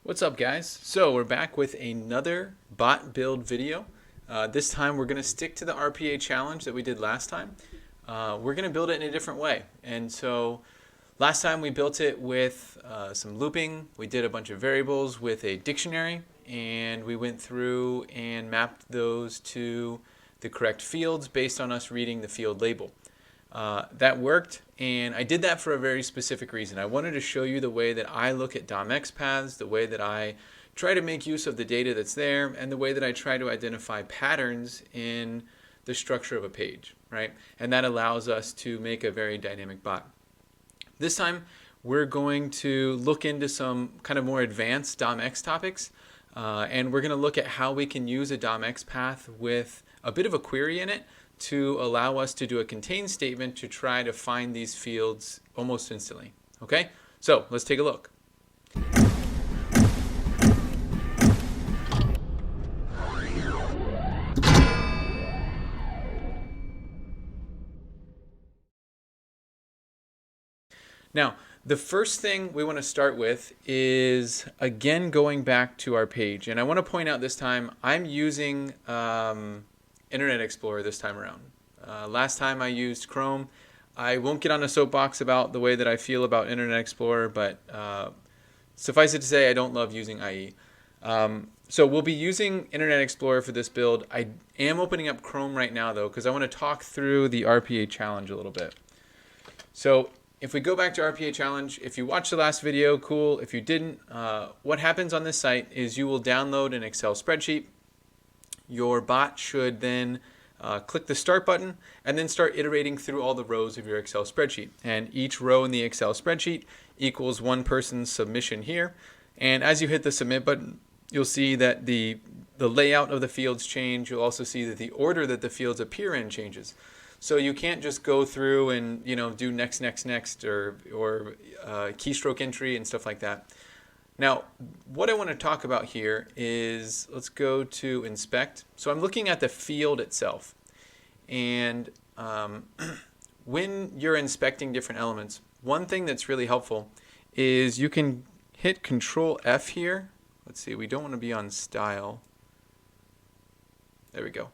What's up, guys? So we're back with another bot build video. This time we're going to stick to the RPA challenge that we did last time. We're going to build it in a different way. And so last time we built it with some looping. We did a bunch of variables with a dictionary, and we went through and mapped those to the correct fields based on us reading the field label. That worked, and I did that for a very specific reason. I wanted to show you the way that I look at DOM XPaths, the way that I try to make use of the data that's there, and the way that I try to identify patterns in the structure of a page, right? And that allows us to make a very dynamic bot. This time, we're going to look into some kind of more advanced DOM-X topics, and we're going to look at how we can use a DOM XPath with a bit of a query in it to allow us to do a contain statement to try to find these fields almost instantly. Okay, so let's take a look. Now, the first thing we want to start with is, again, going back to our page. And I want to point out this time, I'm using Internet Explorer this time around. Last time I used Chrome. I won't get on a soapbox about the way that I feel about Internet Explorer, but suffice it to say, I don't love using IE. So we'll be using Internet Explorer for this build. I am opening up Chrome right now, though, because I want to talk through the RPA challenge a little bit. So if we go back to RPA challenge, if you watched the last video, cool. If you didn't, what happens on this site is you will download an Excel spreadsheet. Your bot should then click the start button and then start iterating through all the rows of your Excel spreadsheet. And each row in the Excel spreadsheet equals one person's submission here. And as you hit the submit button, you'll see that the layout of the fields change. You'll also see that the order that the fields appear in changes. So you can't just go through and do next, next, next, or keystroke entry and stuff like that. Now, what I want to talk about here is, let's go to inspect. So I'm looking at the field itself. And when you're inspecting different elements, one thing that's really helpful is you can hit Control F here. Let's see, we don't want to be on style. There we go.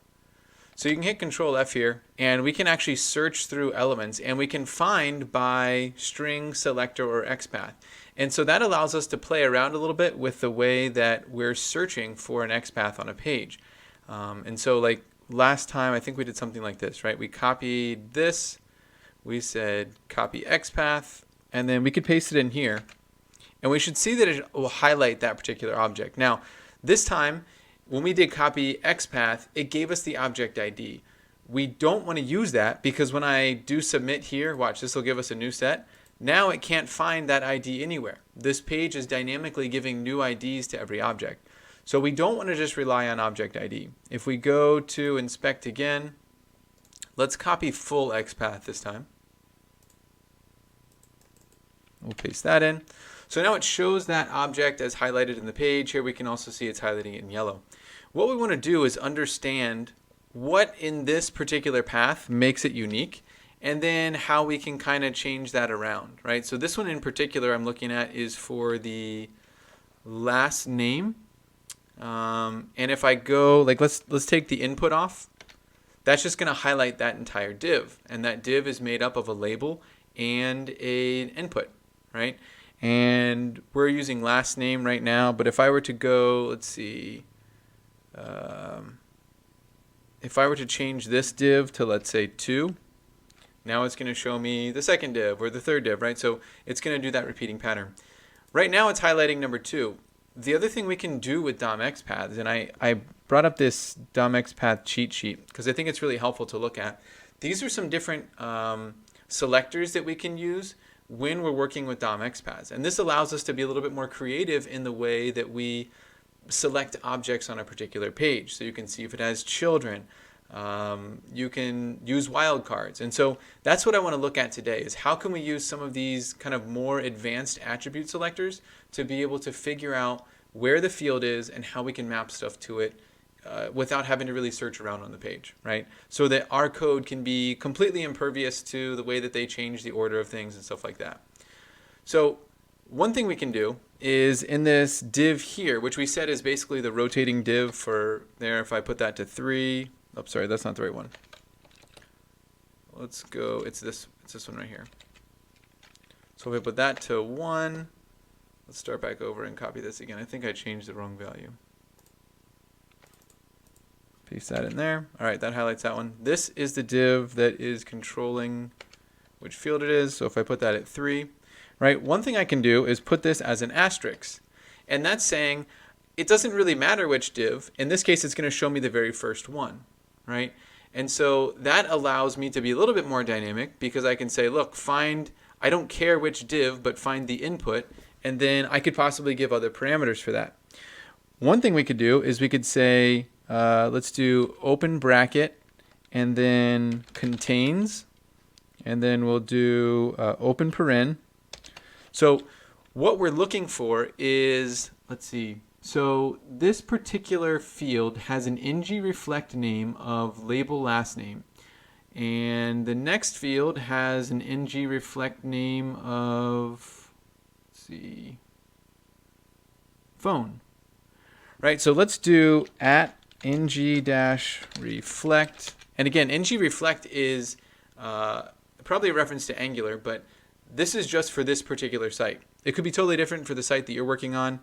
So you can hit Control F here, and we can actually search through elements, and we can find by string, selector, or XPath. And so that allows us to play around a little bit with the way that we're searching for an XPath on a page. And so like last time, I think we did something like this, right? We copied this, we said copy XPath, and then we could paste it in here. And we should see that it will highlight that particular object. Now, this time, when we did copy XPath, it gave us the object ID. We don't want to use that because when I do submit here, watch, this will give us a new set. Now it can't find that ID anywhere. This page is dynamically giving new IDs to every object. So we don't want to just rely on object ID. If we go to inspect again, let's copy full XPath this time. We'll paste that in. So now it shows that object as highlighted in the page. Here we can also see it's highlighting it in yellow. What we want to do is understand what in this particular path makes it unique, and then how we can kind of change that around, right? So this one in particular I'm looking at is for the last name. And if I go, like let's take the input off, that's just going to highlight that entire div. And that div is made up of a label and an input, right? And we're using last name right now, but if I were to go, let's see, if I were to change this div to, let's say, 2, now it's going to show me the second div or the third div, right? So it's going to do that repeating pattern. Right now it's highlighting number 2. The other thing we can do with DOM XPaths, and I brought up this DOM XPath cheat sheet because I think it's really helpful to look at. These are some different selectors that we can use when we're working with DOM XPaths. And this allows us to be a little bit more creative in the way that we select objects on a particular page. So you can see if it has children. You can use wildcards. And so that's what I want to look at today is how can we use some of these kind of more advanced attribute selectors to be able to figure out where the field is and how we can map stuff to it without having to really search around on the page, right? So that our code can be completely impervious to the way that they change the order of things and stuff like that. So one thing we can do is in this div here, which we said is basically the rotating div for there. If I put that to 3, oh, sorry, that's not the right one. Let's go, it's this one right here. So if I put that to 1, let's start back over and copy this again. I think I changed the wrong value. Paste that in there. All right, that highlights that one. This is the div that is controlling which field it is. So if I put that at 3, right, one thing I can do is put this as an asterisk. And that's saying it doesn't really matter which div. In this case, it's going to show me the very first one, right? And so that allows me to be a little bit more dynamic because I can say, look, find, I don't care which div, but find the input. And then I could possibly give other parameters for that. One thing we could do is we could say, let's do open bracket and then contains. And then we'll do open paren. So what we're looking for is, let's see, so this particular field has an ng-reflect name of label last name. And the next field has an ng-reflect name of, let's see, phone. Right, so let's do at ng-reflect. And again, ng-reflect is probably a reference to Angular, but this is just for this particular site. It could be totally different for the site that you're working on,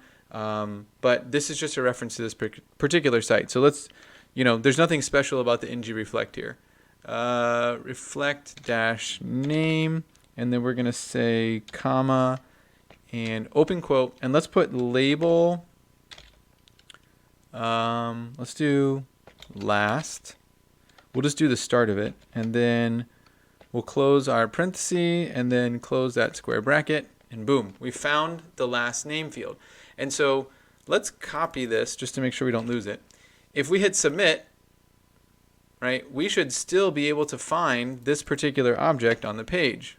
but this is just a reference to this particular site. So let's, there's nothing special about the ng-reflect here. Reflect dash name, and then we're going to say comma and open quote, and let's put label, let's do last. We'll just do the start of it, and then we'll close our parenthesis and then close that square bracket, and boom, we found the last name field. And so let's copy this just to make sure we don't lose it. If we hit submit, right, we should still be able to find this particular object on the page,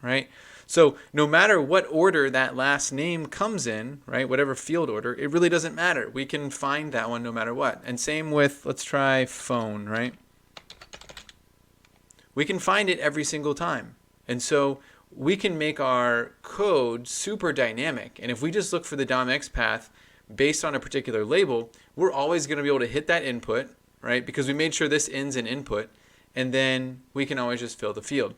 right? So no matter what order that last name comes in, right, whatever field order, it really doesn't matter. We can find that one no matter what. And same with, let's try phone, right? We can find it every single time. And so we can make our code super dynamic. And if we just look for the DOM XPath based on a particular label, we're always going to be able to hit that input, right? Because we made sure this ends in input, and then we can always just fill the field.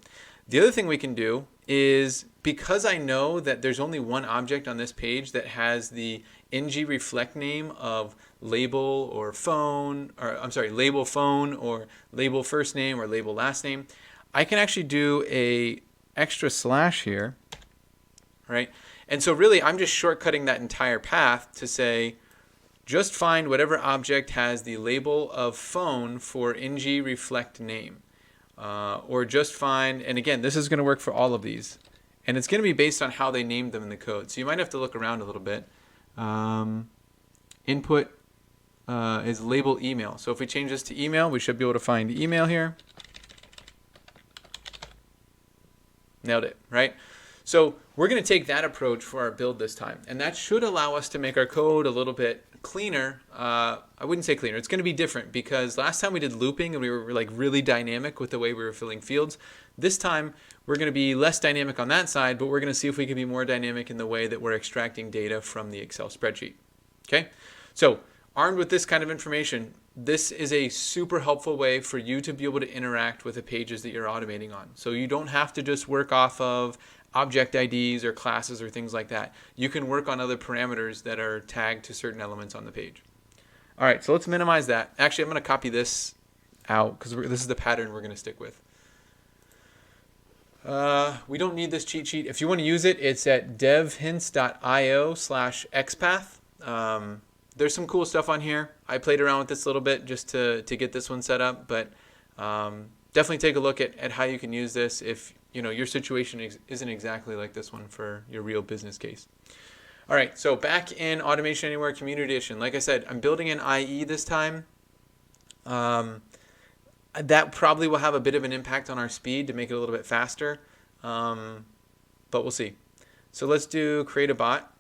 The other thing we can do is, because I know that there's only one object on this page that has the ng-reflect name of label or phone, or I'm sorry, label phone or label first name or label last name, I can actually do a extra slash here, right? And so really I'm just shortcutting that entire path to say, just find whatever object has the label of phone for ng-reflect name. Or just find, and again, this is going to work for all of these. And it's going to be based on how they named them in the code. So you might have to look around a little bit. Input is label email. So if we change this to email, we should be able to find email here. Nailed it, right? So we're going to take that approach for our build this time. And that should allow us to make our code a little bit cleaner. I wouldn't say cleaner. It's going to be different because last time we did looping and we were like really dynamic with the way we were filling fields. This time we're going to be less dynamic on that side, but we're going to see if we can be more dynamic in the way that we're extracting data from the Excel spreadsheet. Okay? So armed with this kind of information, this is a super helpful way for you to be able to interact with the pages that you're automating on. So you don't have to just work off of object IDs or classes or things like that. You can work on other parameters that are tagged to certain elements on the page. All right, so let's minimize that. Actually, I'm going to copy this out because this is the pattern we're going to stick with. We don't need this cheat sheet. If you want to use it, it's at devhints.io/XPath. There's some cool stuff on here. I played around with this a little bit just to get this one set up, but definitely take a look at how you can use this if your situation isn't exactly like this one for your real business case. All right, so back in Automation Anywhere Community Edition, like I said, I'm building an IE this time. That probably will have a bit of an impact on our speed to make it a little bit faster, but we'll see. So let's do create a bot,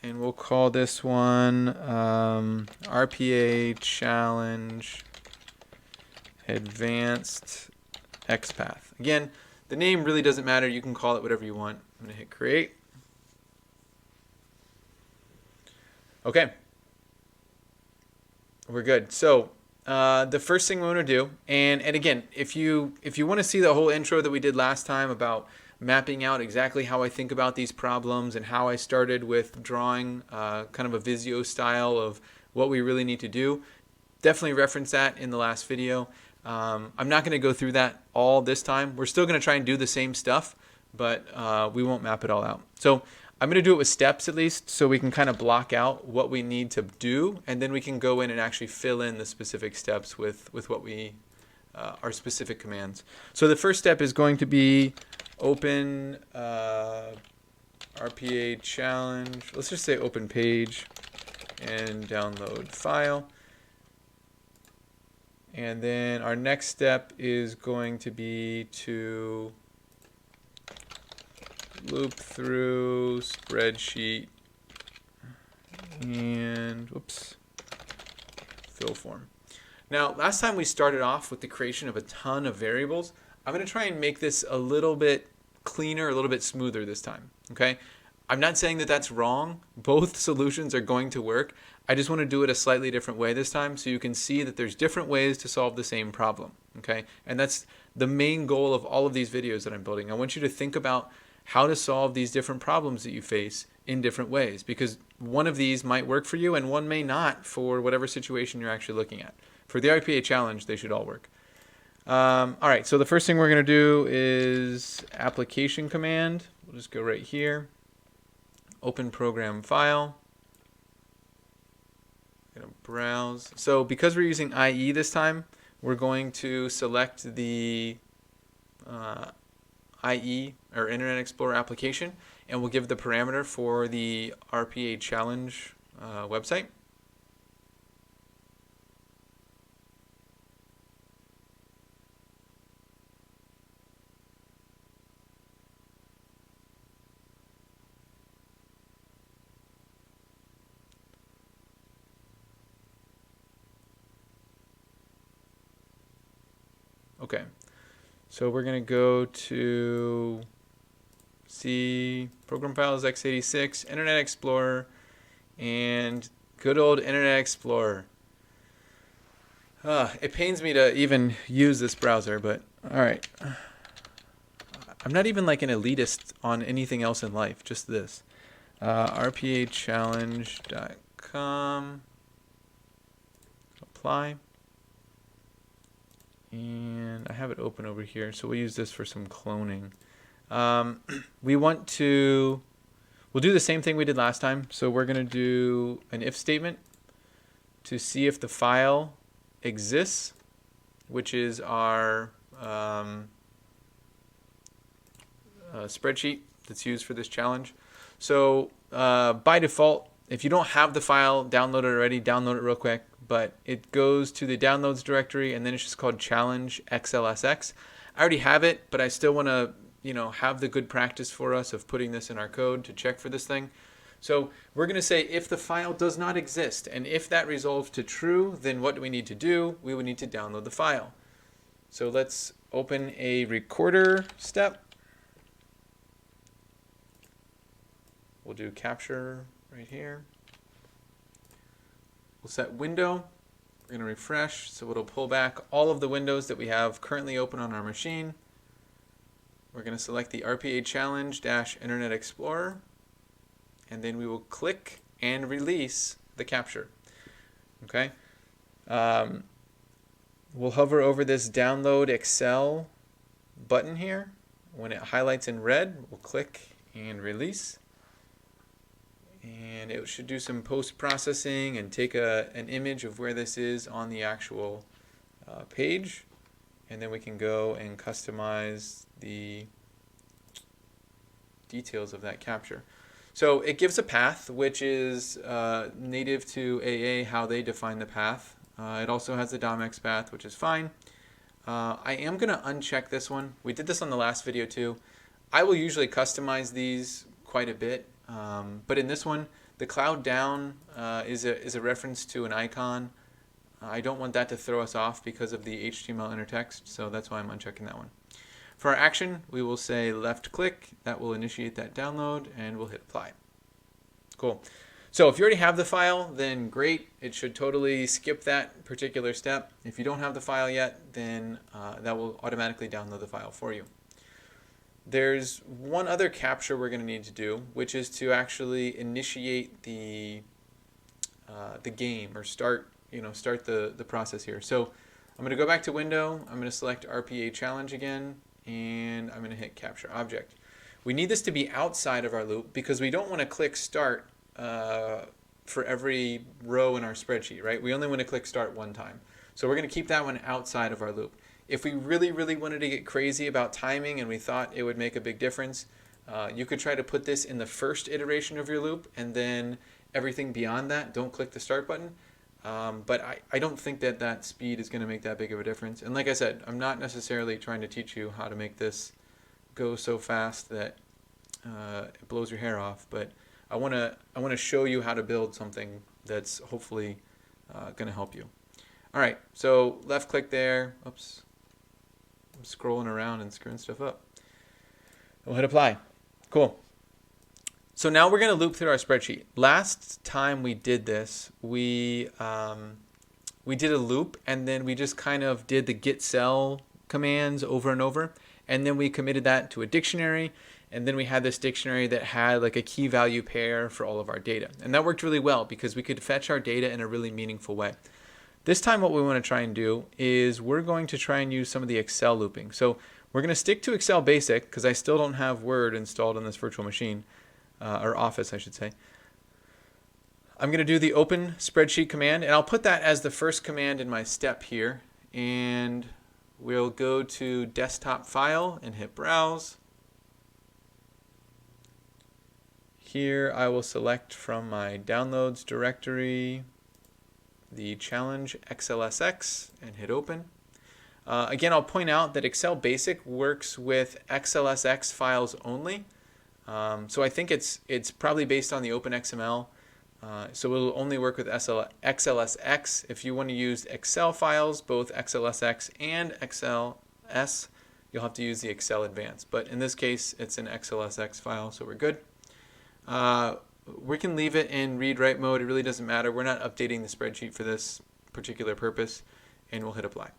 and we'll call this one RPA Challenge Advanced XPath. Again, the name really doesn't matter. You can call it whatever you want. I'm going to hit create. Okay, we're good. So the first thing we want to do, and again, if you want to see the whole intro that we did last time about mapping out exactly how I think about these problems and how I started with drawing kind of a Visio style of what we really need to do, definitely reference that in the last video. I'm not going to go through that all this time. We're still going to try and do the same stuff, but we won't map it all out. So I'm going to do it with steps at least, so we can kind of block out what we need to do, and then we can go in and actually fill in the specific steps with what we our specific commands. So the first step is going to be open RPA challenge. Let's just say open page and download file. And then our next step is going to be to loop through Spreadsheet and fill form. Now, last time we started off with the creation of a ton of variables. I'm going to try and make this a little bit cleaner, a little bit smoother this time. Okay? I'm not saying that that's wrong. Both solutions are going to work. I just want to do it a slightly different way this time so you can see that there's different ways to solve the same problem. Okay? And that's the main goal of all of these videos that I'm building. I want you to think about how to solve these different problems that you face in different ways, because one of these might work for you and one may not for whatever situation you're actually looking at. For the RPA challenge, they should all work. All right, so the first thing we're going to do is application command. We'll just go right here. Open program file. Going to browse. So because we're using IE this time, we're going to select the IE, or Internet Explorer application, and we'll give the parameter for the RPA challenge website. Okay, so we're going to go to program files x86, Internet Explorer, and good old Internet Explorer. It pains me to even use this browser, but all right. I'm not even like an elitist on anything else in life, just this. rpachallenge.com, apply. And I have it open over here, so we'll use this for some cloning. We'll do the same thing we did last time. So we're going to do an if statement to see if the file exists, which is our spreadsheet that's used for this challenge. So by default, if you don't have the file downloaded already, download it real quick. But it goes to the downloads directory, and then it's just called challenge xlsx. I already have it, but I still want to, have the good practice for us of putting this in our code to check for this thing. So we're going to say if the file does not exist, and if that resolves to true, then what do we need to do? We would need to download the file. So let's open a recorder step. We'll do capture right here. We'll set window. We're going to refresh, so it'll pull back all of the windows that we have currently open on our machine. We're going to select the RPA challenge-Internet Explorer, and then we will click and release the capture. Okay. We'll hover over this download Excel button here. When it highlights in red, we'll click and release. And it should do some post-processing and take an image of where this is on the actual page. And then we can go and customize the details of that capture. So it gives a path, which is native to AA, how they define the path. It also has the DOM XPath, which is fine. I am going to uncheck this one. We did this on the last video too. I will usually customize these quite a bit. But in this one, the cloud down is a reference to an icon. I don't want that to throw us off because of the HTML intertext, so that's why I'm unchecking that one. For our action, we will say left click. That will initiate that download, and we'll hit apply. Cool. So if you already have the file, then great. It should totally skip that particular step. If you don't have the file yet, then that will automatically download the file for you. There's one other capture we're going to need to do, which is to actually initiate the game, or start the process here. So I'm going to go back to Window. I'm going to select RPA Challenge again, and I'm going to hit Capture Object. We need this to be outside of our loop because we don't want to click Start for every row in our spreadsheet, right? We only want to click Start one time. So we're going to keep that one outside of our loop. If we really, really wanted to get crazy about timing and we thought it would make a big difference, you could try to put this in the first iteration of your loop, and then everything beyond that, don't click the Start button. But I don't think that speed is going to make that big of a difference. And like I said, I'm not necessarily trying to teach you how to make this go so fast that it blows your hair off, but I want to show you how to build something that's hopefully going to help you. All right, so left click there. Oops, I'm scrolling around and screwing stuff up. We'll hit apply. Cool. So now we're going to loop through our spreadsheet. Last time we did this, we did a loop, and then we just kind of did the get cell commands over and over, and then we committed that to a dictionary, and then we had this dictionary that had like a key value pair for all of our data. And that worked really well because we could fetch our data in a really meaningful way. This time what we want to try and do is we're going to try and use some of the Excel looping. So we're going to stick to Excel Basic because I still don't have Word installed on this virtual machine, or Office I should say. I'm going to do the open spreadsheet command, and I'll put that as the first command in my step here. And we'll go to desktop file and hit browse. Here I will select from my downloads directory the challenge XLSX and hit open. Again, I'll point out that Excel Basic works with XLSX files only. So I think it's probably based on the OpenXML. So it'll only work with XLSX. If you want to use Excel files, both XLSX and XLS, you'll have to use the Excel Advanced. But in this case, it's an XLSX file, so we're good. We can leave it in read-write mode. It really doesn't matter. We're not updating the spreadsheet for this particular purpose, and we'll hit apply.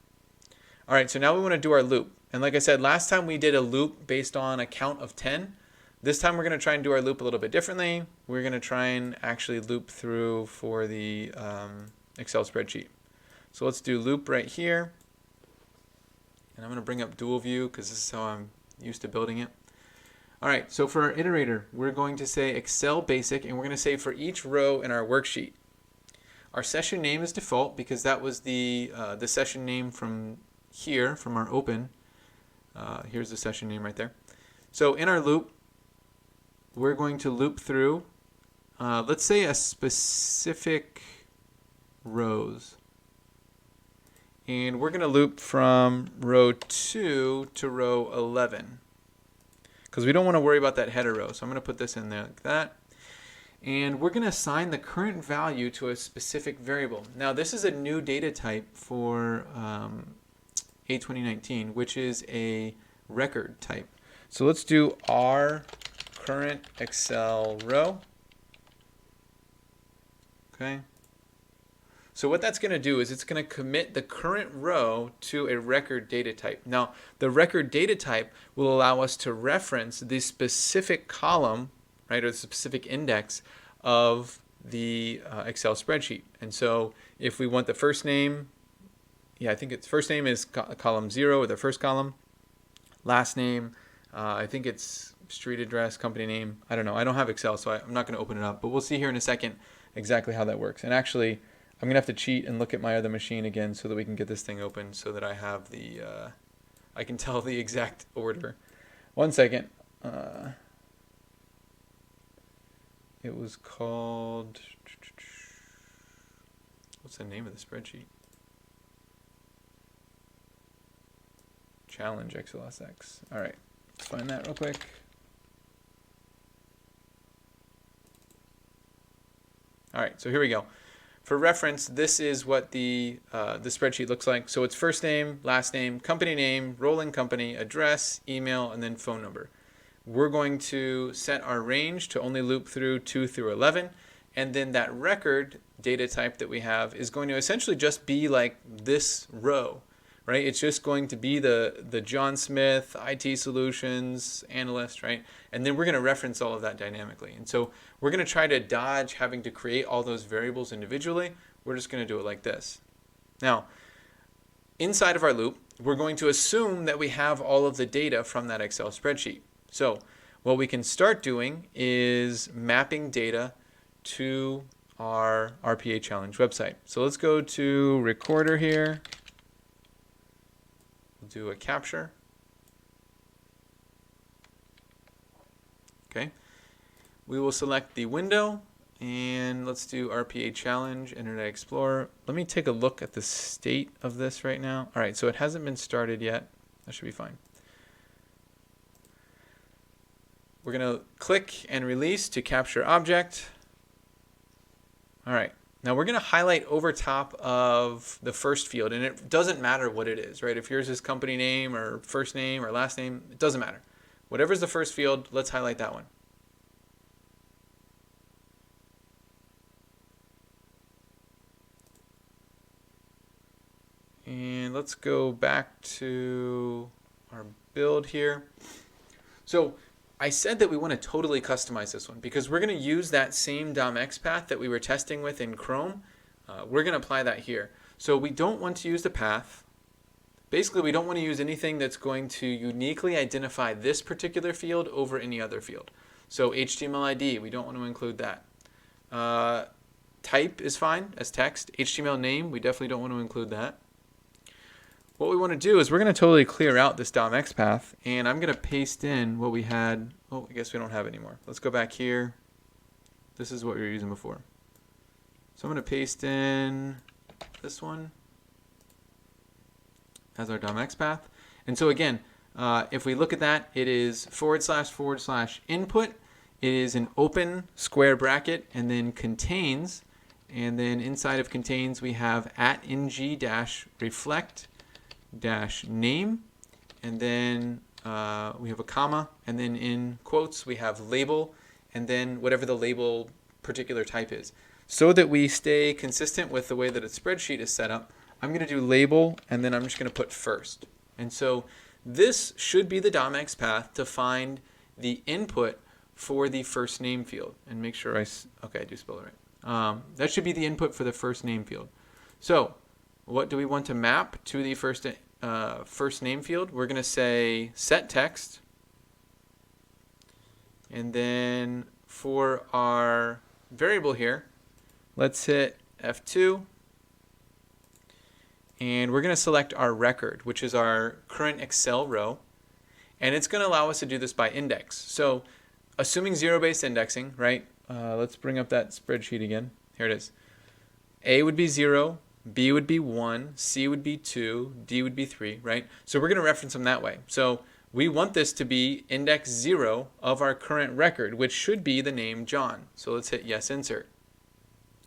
All right, so now we want to do our loop. And like I said, last time we did a loop based on a count of 10. This time we're going to try and do our loop a little bit differently. We're going to try and actually loop through for the Excel spreadsheet. So let's do loop right here. And I'm going to bring up dual view because this is how I'm used to building it. All right, so for our iterator, we're going to say Excel Basic, and we're going to say for each row in our worksheet. Our session name is default because that was the session name from here, from our open. Here's the session name right there. So in our loop, we're going to loop through, let's say a specific rows. And we're going to loop from row 2 to row 11. Because we don't want to worry about that header row. So I'm going to put this in there like that. And we're going to assign the current value to a specific variable. Now this is a new data type for A2019, which is a record type. So let's do our current Excel row. Okay. So what that's going to do is it's going to commit the current row to a record data type. Now, the record data type will allow us to reference the specific column, right, or the specific index of the Excel spreadsheet. And so if we want the first name, I think its first name is column 0, or the first column. Last name, I think it's street address, company name. I don't know. I don't have Excel, so I'm not going to open it up. But we'll see here in a second exactly how that works. And actually, I'm going to have to cheat and look at my other machine again so that we can get this thing open so that I have the, I can tell the exact order. One second. It was called, what's the name of the spreadsheet? Challenge XLSX. All right, let's find that real quick. All right, so here we go. For reference, this is what the spreadsheet looks like. So it's first name, last name, company name, rolling company, address, email, and then phone number. We're going to set our range to only loop through 2 through 11, And then that record data type that we have is going to essentially just be like this row, right? It's just going to be the John Smith IT Solutions analyst, right? And then we're going to reference all of that dynamically. And so we're going to try to dodge having to create all those variables individually. We're just going to do it like this. Now, inside of our loop, we're going to assume that we have all of the data from that Excel spreadsheet. So what we can start doing is mapping data to our RPA challenge website. So let's go to recorder here. We'll do a capture. Okay. We will select the window and let's do RPA challenge, Internet Explorer. Let me take a look at the state of this right now. All right, so it hasn't been started yet. That should be fine. We're going to click and release to capture object. All right, now we're going to highlight over top of the first field, and it doesn't matter what it is, right? If yours is company name or first name or last name, it doesn't matter. Whatever's the first field, let's highlight that one. And let's go back to our build here. So I said that we want to totally customize this one because we're going to use that same DOM XPath that we were testing with in Chrome. We're going to apply that here. So we don't want to use the path. Basically, we don't want to use anything that's going to uniquely identify this particular field over any other field. So HTML ID, we don't want to include that. Type is fine as text. HTML name, we definitely don't want to include that. What we want to do is we're going to totally clear out this DOM XPath, and I'm going to paste in what we had. Oh, I guess we don't have it anymore. Let's go back here. This is what we were using before. So I'm going to paste in this one as our DOM XPath. And so again, if we look at that, it is // input. It is an open square bracket and then contains. And then inside of contains, we have @ng-reflect -name, and then we have a comma, and then in quotes we have label, and then whatever the label particular type is. So that we stay consistent with the way that a spreadsheet is set up, I'm going to do label, and then I'm just going to put first. And so this should be the DOM XPath to find the input for the first name field. And make sure okay, I do spell it right. That should be the input for the first name field. So what do we want to map to the first name field? We're going to say set text. And then for our variable here, let's hit F2. And we're going to select our record, which is our current Excel row. And it's going to allow us to do this by index. So assuming zero-based indexing, right? Let's bring up that spreadsheet again. Here it is. A would be 0. B would be 1, C would be 2, D would be 3, right? So we're going to reference them that way. So we want this to be index 0 of our current record, which should be the name John. So let's hit yes, insert.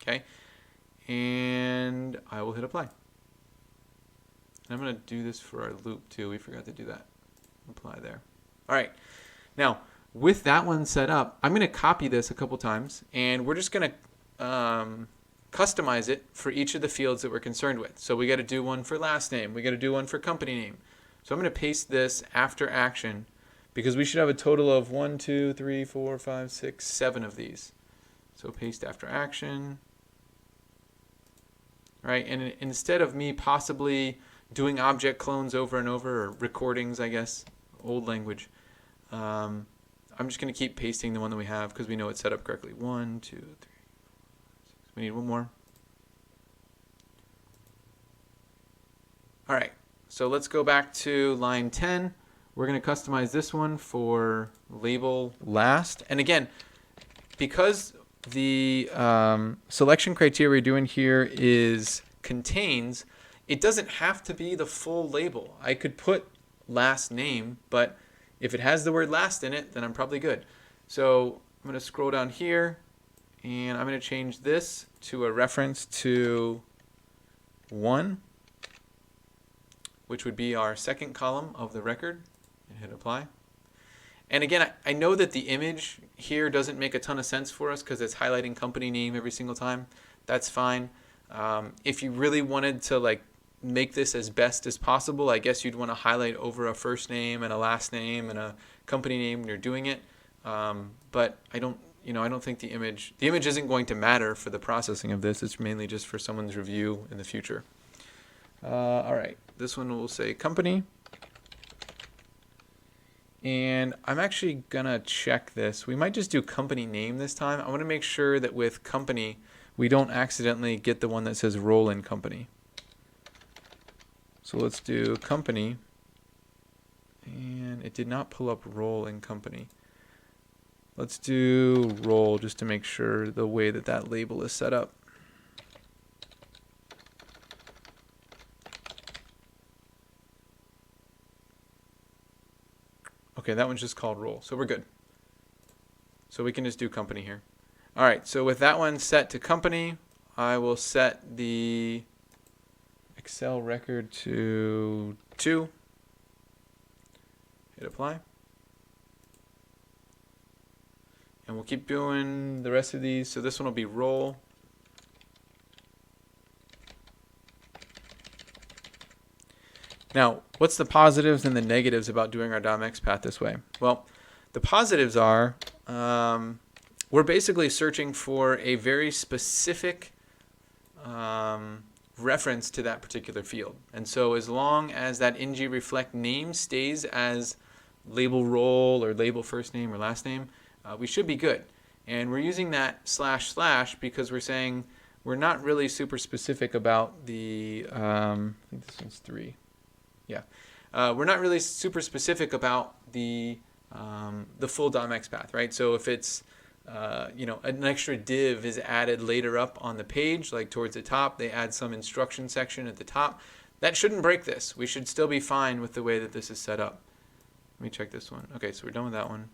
Okay, and I will hit apply. And I'm going to do this for our loop too. We forgot to do that. Apply there. All right. Now, with that one set up, I'm going to copy this a couple times, and we're just going to customize it for each of the fields that we're concerned with. So we got to do one for last name. We got to do one for company name. So I'm going to paste this after action because we should have a total of 1, 2, 3, 4, 5, 6, 7 of these. So paste after action. All right, and instead of me possibly doing object clones over and over, or recordings, I guess, old language, I'm just going to keep pasting the one that we have because we know it's set up correctly. 1, 2, 3. We need one more. All right, so let's go back to line 10. We're going to customize this one for label last. And again, because the selection criteria we're doing here is contains, it doesn't have to be the full label. I could put last name, but if it has the word last in it, then I'm probably good. So I'm going to scroll down here. And I'm going to change this to a reference to 1, which would be our second column of the record, and hit apply. And again, I know that the image here doesn't make a ton of sense for us because it's highlighting company name every single time. That's fine. If you really wanted to like make this as best as possible, I guess you'd want to highlight over a first name and a last name and a company name when you're doing it. But I don't think the image isn't going to matter for the processing of this. It's mainly just for someone's review in the future. All right, this one will say company. And I'm actually gonna check this. We might just do company name this time. I want to make sure that with company, we don't accidentally get the one that says role in company. So let's do company. And it did not pull up role in company. Let's do role just to make sure the way that that label is set up. Okay, that one's just called role, so we're good. So we can just do company here. All right, so with that one set to company, I will set the Excel record to 2. Hit apply. And we'll keep doing the rest of these. So this one will be role. Now, what's the positives and the negatives about doing our DOM XPath this way? Well, the positives are we're basically searching for a very specific reference to that particular field. And so as long as that ng-reflect name stays as label role or label first name or last name, we should be good. And we're using that // because we're saying we're not really super specific about the, I think this one's 3. Yeah, we're not really super specific about the full DOM XPath, right? So if it's an extra div is added later up on the page, like towards the top, they add some instruction section at the top. That shouldn't break this. We should still be fine with the way that this is set up. Let me check this one. Okay, so we're done with that one.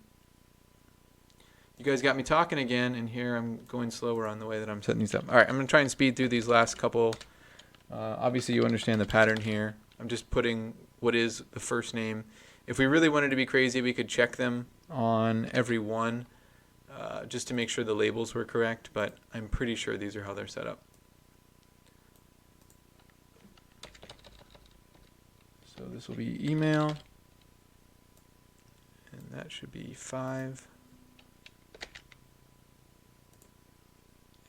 You guys got me talking again, and here I'm going slower on the way that I'm setting these up. All right, I'm going to try and speed through these last couple. Obviously, you understand the pattern here. I'm just putting what is the first name. If we really wanted to be crazy, we could check them on every one just to make sure the labels were correct, but I'm pretty sure these are how they're set up. So this will be email, and that should be 5.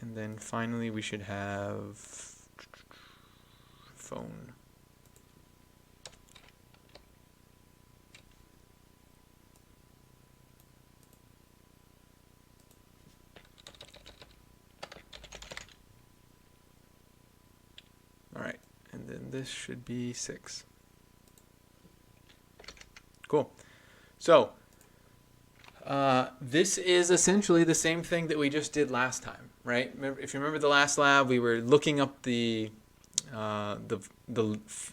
And then finally we should have phone. All right, and then this should be 6. Cool. So this is essentially the same thing that we just did last time, right? If you remember the last lab, we were looking up the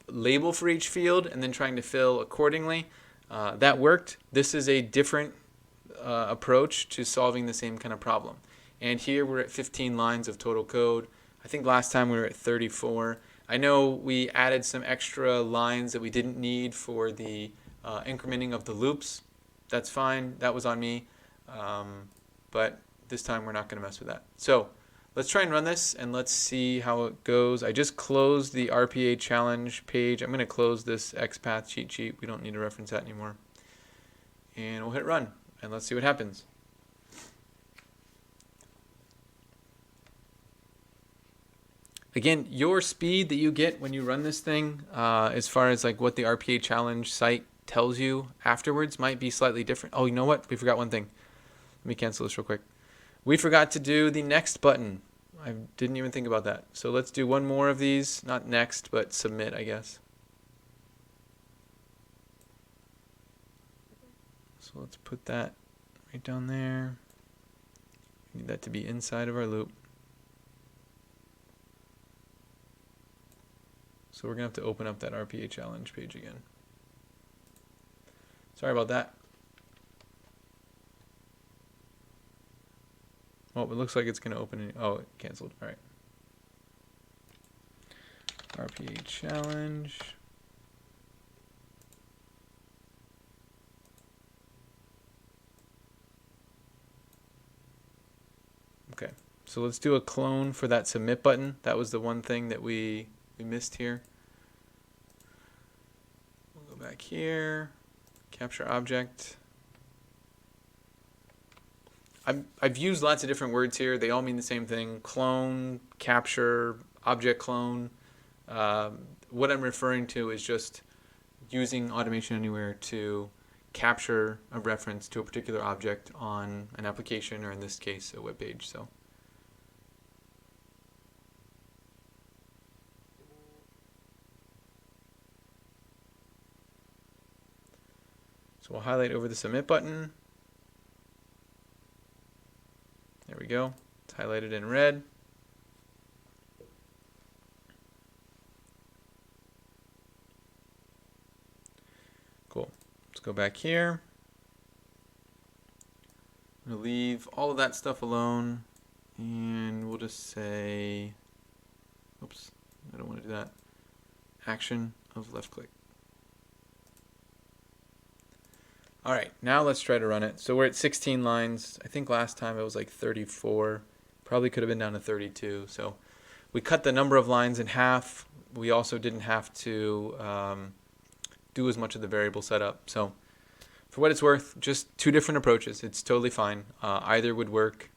label for each field and then trying to fill accordingly. That worked. This is a different approach to solving the same kind of problem. And here we're at 15 lines of total code. I think last time we were at 34. I know we added some extra lines that we didn't need for the incrementing of the loops. That's fine. That was on me. But this time we're not going to mess with that. So let's try and run this and let's see how it goes. I just closed the RPA challenge page. I'm going to close this XPath cheat sheet. We don't need to reference that anymore. And we'll hit run and let's see what happens. Again, your speed that you get when you run this thing, as far as like what the RPA challenge site tells you afterwards, might be slightly different. Oh, you know what? We forgot one thing. Let me cancel this real quick. We forgot to do the next button. I didn't even think about that. So let's do one more of these. Not next, but submit, I guess. So let's put that right down there. We need that to be inside of our loop. So we're going to have to open up that RPA challenge page again. Sorry about that. Oh, it looks like it's going to open. Oh, it canceled. All right. RPA challenge. So let's do a clone for that submit button. That was the one thing that we missed here. We'll go back here, capture object. I've used lots of different words here. They all mean the same thing: clone, capture, object clone. What I'm referring to is just using Automation Anywhere to capture a reference to a particular object on an application, or in this case, a web page. So we'll highlight over the submit button. There we go. It's highlighted in red. Cool. Let's go back here. I'm going to leave all of that stuff alone, and we'll just say, oops, I don't want to do that. Action of left click. All right, now let's try to run it. So we're at 16 lines. I think last time it was like 34. Probably could have been down to 32. So we cut the number of lines in half. We also didn't have to do as much of the variable setup. So for what it's worth, just two different approaches. It's totally fine. Either would work.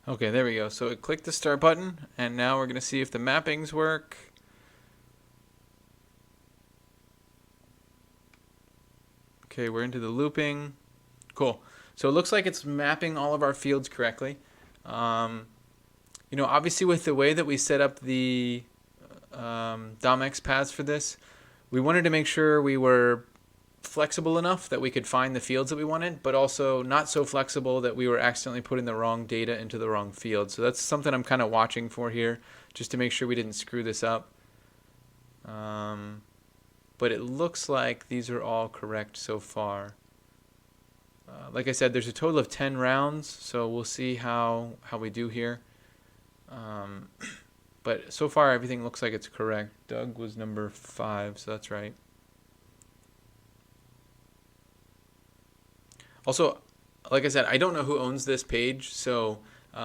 Okay, there we go. So it clicked the start button, and now we're going to see if the mappings work. Okay, we're into the looping. Cool. So it looks like it's mapping all of our fields correctly. Obviously with the way that we set up the DOM XPaths for this, we wanted to make sure we were flexible enough that we could find the fields that we wanted, but also not so flexible that we were accidentally putting the wrong data into the wrong field. So that's something I'm kind of watching for here, just to make sure we didn't screw this up. But it looks like these are all correct so far. Like I said, there's a total of 10 rounds, so we'll see how we do here. But so far everything looks like it's correct. Doug was number 5, so that's right. Also, like I said, I don't know who owns this page, so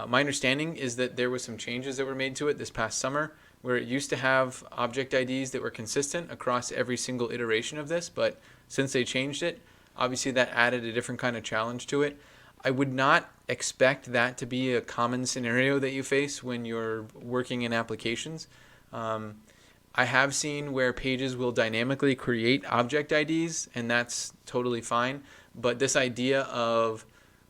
my understanding is that there were some changes that were made to it this past summer, where it used to have object IDs that were consistent across every single iteration of this, but since they changed it, obviously that added a different kind of challenge to it. I would not expect that to be a common scenario that you face when you're working in applications. I have seen where pages will dynamically create object IDs, and that's totally fine. But this idea of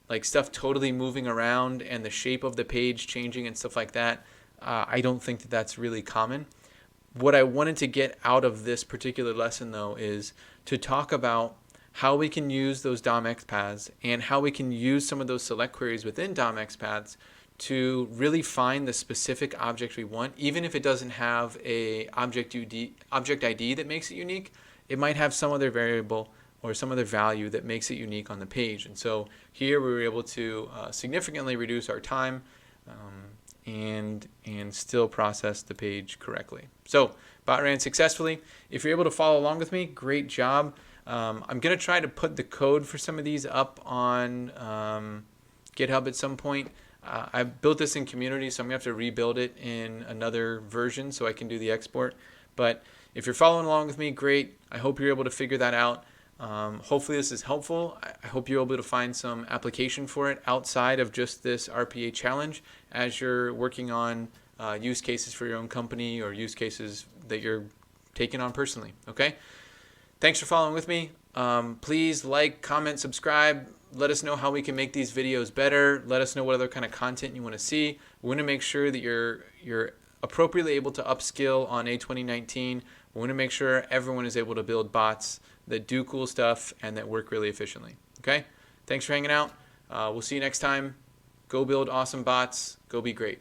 like stuff totally moving around and the shape of the page changing and stuff like that, I don't think that that's really common. What I wanted to get out of this particular lesson, though, is to talk about how we can use those DOM XPaths and how we can use some of those select queries within DOM XPaths to really find the specific object we want. Even if it doesn't have a object ID that makes it unique, it might have some other variable or some other value that makes it unique on the page. And so here we were able to significantly reduce our time and still process the page correctly. So bot ran successfully. If you're able to follow along with me, great job. I'm going to try to put the code for some of these up on GitHub at some point. I built this in Community, so I'm going to have to rebuild it in another version so I can do the export. But if you're following along with me, great. I hope you're able to figure that out. Hopefully this is helpful. I hope you're able to find some application for it outside of just this RPA challenge as you're working on use cases for your own company or use cases that you're taking on personally. Okay? Thanks for following with me. Please like, comment, subscribe. Let us know how we can make these videos better. Let us know what other kind of content you want to see. We want to make sure that you're appropriately able to upskill on A2019. We want to make sure everyone is able to build bots that do cool stuff and that work really efficiently. Okay? Thanks for hanging out. We'll see you next time. Go build awesome bots. Go be great.